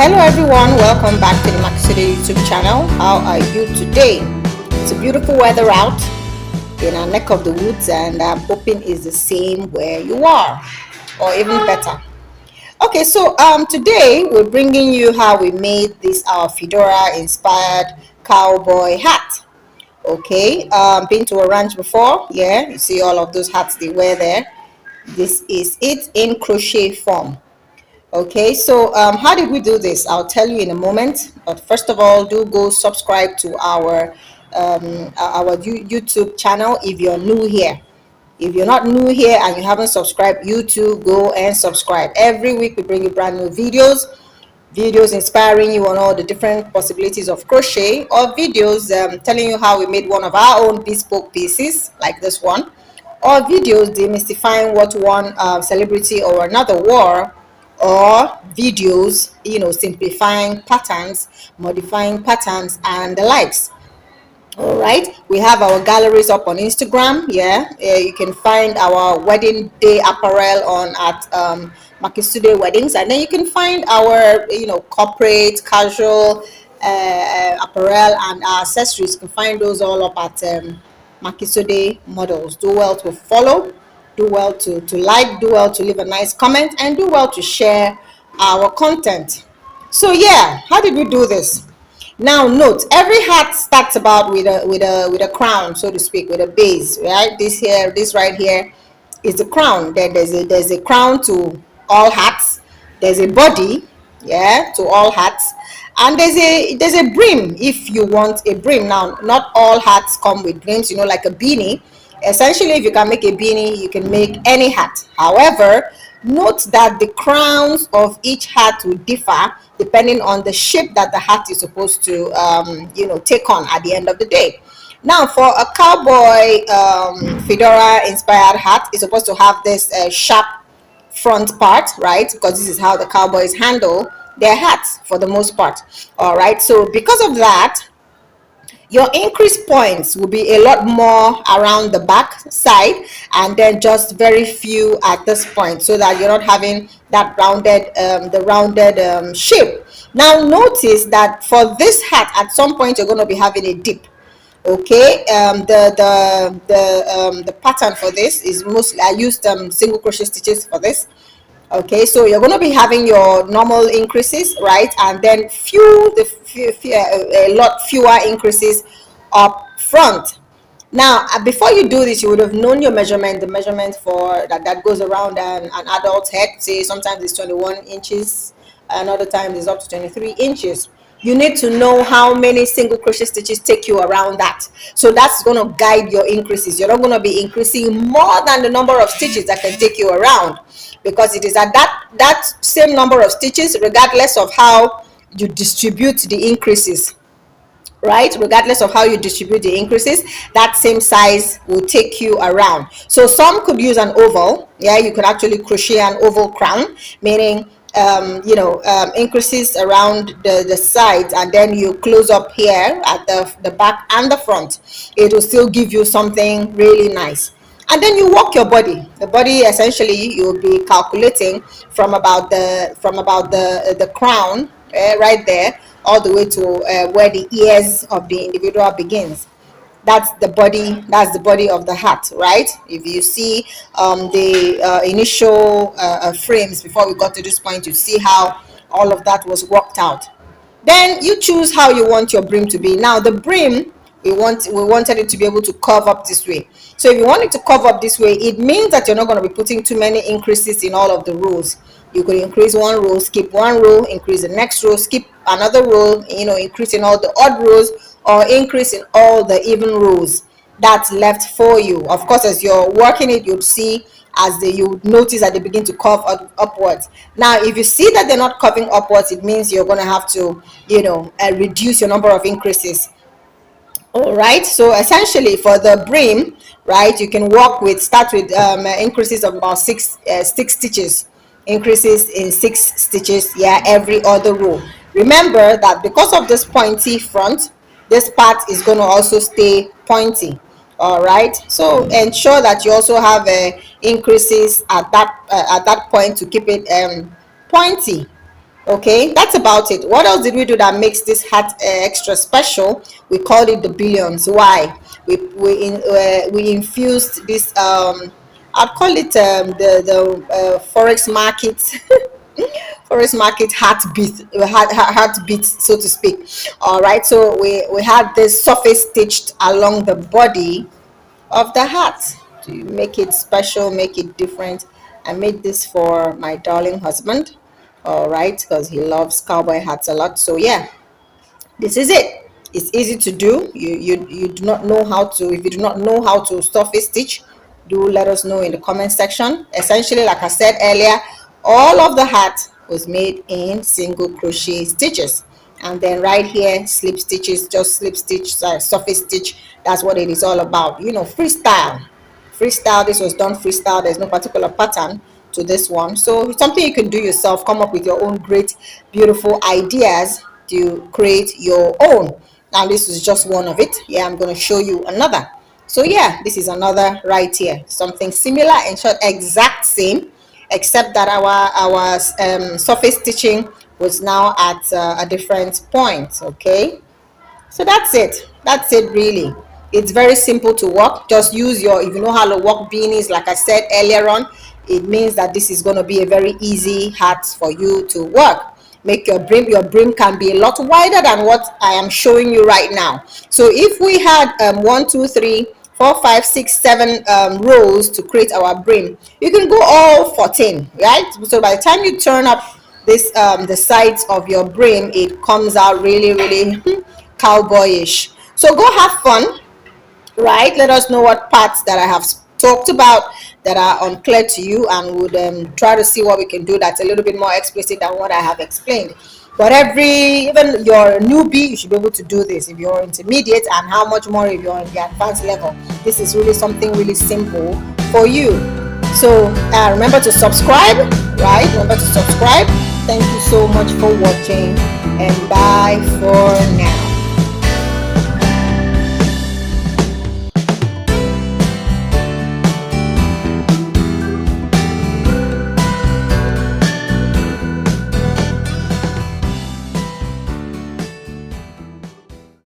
Hello everyone, welcome back to the Makisode YouTube channel. How are you today? It's a beautiful weather out in our neck of the woods, and I'm hoping it's the same where you are, or even better. Okay, so today we're bringing you how we made this our Fedora Inspired Cowboy Hat. Okay, been to a ranch before? Yeah, you see all of those hats they wear there. This is it in crochet form. Okay, so how did we do this? I'll tell you in a moment, but first of all, do go subscribe to our YouTube channel if you're new here. If you're not new here and you haven't subscribed, you too go and subscribe. Every week we bring you brand new videos inspiring you on all the different possibilities of crochet, or videos telling you how we made one of our own bespoke pieces like this one, or videos demystifying what one celebrity or another wore, or videos simplifying patterns, modifying patterns, and the likes. All right, we have our galleries up on Instagram. You can find our wedding day apparel on at Makisode weddings, and then you can find our corporate casual apparel and our accessories. You can find those all up at Makisode models. Do well to follow, do well to like, do well to leave a nice comment, and do well to share our content. So yeah, how did we do this? Now note, every hat starts about with a crown, so to speak, with a base, right? This right here is the crown. Then there's a crown to all hats. There's a body, yeah, to all hats, and there's a brim if you want a brim. Now, not all hats come with brims, like a beanie. Essentially, if you can make a beanie, you can make any hat. However, note that the crowns of each hat will differ depending on the shape that the hat is supposed to take on at the end of the day. Now, for a cowboy Fedora inspired hat, it's supposed to have this sharp front part, right? Because this is how the cowboys handle their hats for the most part. All right, so because of that, your increase points will be a lot more around the back side, and then just very few at this point, so that you're not having that rounded shape. Now notice that for this hat, at some point you're going to be having a dip. Okay, the pattern for this is mostly, I used single crochet stitches for this. Okay, so you're going to be having your normal increases, right, and then a lot fewer increases up front. Now, before you do this, you would have known your measurement, the measurement for that goes around an adult head. Say sometimes it's 21 inches, another time it's up to 23 inches. You need to know how many single crochet stitches take you around that. So that's going to guide your increases. You're not going to be increasing more than the number of stitches that can take you around, because it is at that same number of stitches, regardless of how you distribute the increases, right? Regardless of how you distribute the increases, that same size will take you around. So some could use an oval. Yeah, you could actually crochet an oval crown, meaning increases around the sides, and then you close up here at the back and the front. It will still give you something really nice. And then you walk your body. The body, essentially, you'll be calculating from about the crown right there, all the way to where the ears of the individual begins. That's the body of the hat, right? If you see the initial frames before we got to this point, you see how all of that was worked out. Then you choose how you want your brim to be. Now the brim, we wanted it to be able to curve up this way. So if you want it to curve up this way, it means that you're not going to be putting too many increases in all of the rows. You could increase one row, skip one row, increase the next row, skip another row, increase in all the odd rows, or increase in all the even rows that's left for you. Of course, as you're working it, you'd see you notice that they begin to curve upwards. Now, if you see that they're not curving upwards, it means you're going to have to, reduce your number of increases. All right, so essentially for the brim, right, you can start with increases of about six stitches, increases in 6 stitches, yeah, every other row. Remember that because of this pointy front, this part is going to also stay pointy. All right, so ensure that you also have increases at that point to keep it pointy. Okay, that's about it. What else did we do that makes this hat extra special? We called it the billions. Why? We infused this I'd call it the forex market forest market heartbeat, so to speak. All right, so we had this surface stitched along the body of the hat to make it special, make it different. I made this for my darling husband, all right, because he loves cowboy hats a lot. So yeah, this is it. It's easy to do. You do not know how to, if you do not know how to surface stitch, do let us know in the comment section. Essentially, like I said earlier, all of the hat was made in single crochet stitches, and then right here slip stitches, just slip stitch, surface stitch. That's what it is all about, you know, freestyle. This was done freestyle. There's no particular pattern to this one, so it's something you can do yourself. Come up with your own great beautiful ideas to create your own. Now this is just one of it. Yeah, I'm going to show you another. So yeah, this is another right here, something similar, in short, exact same, except that our surface stitching was now at a different point. Okay, so that's it really. It's very simple to work. Just use your, if you know how to work beanies, like I said earlier on, it means that this is going to be a very easy hat for you to work. Make your brim can be a lot wider than what I am showing you right now. So if we had 1 2 3 4 5 6 7 rows to create our brim, you can go all 14, right? So by the time you turn up this the sides of your brim, it comes out really cowboyish. So go have fun, right? Let us know what parts that I have talked about that are unclear to you, and would try to see what we can do that's a little bit more explicit than what I have explained. But even you're a newbie, you should be able to do this. If you're intermediate, and how much more if you're on the advanced level, this is really something really simple for you. So remember to subscribe, right? Remember to subscribe. Thank you so much for watching, and bye for now.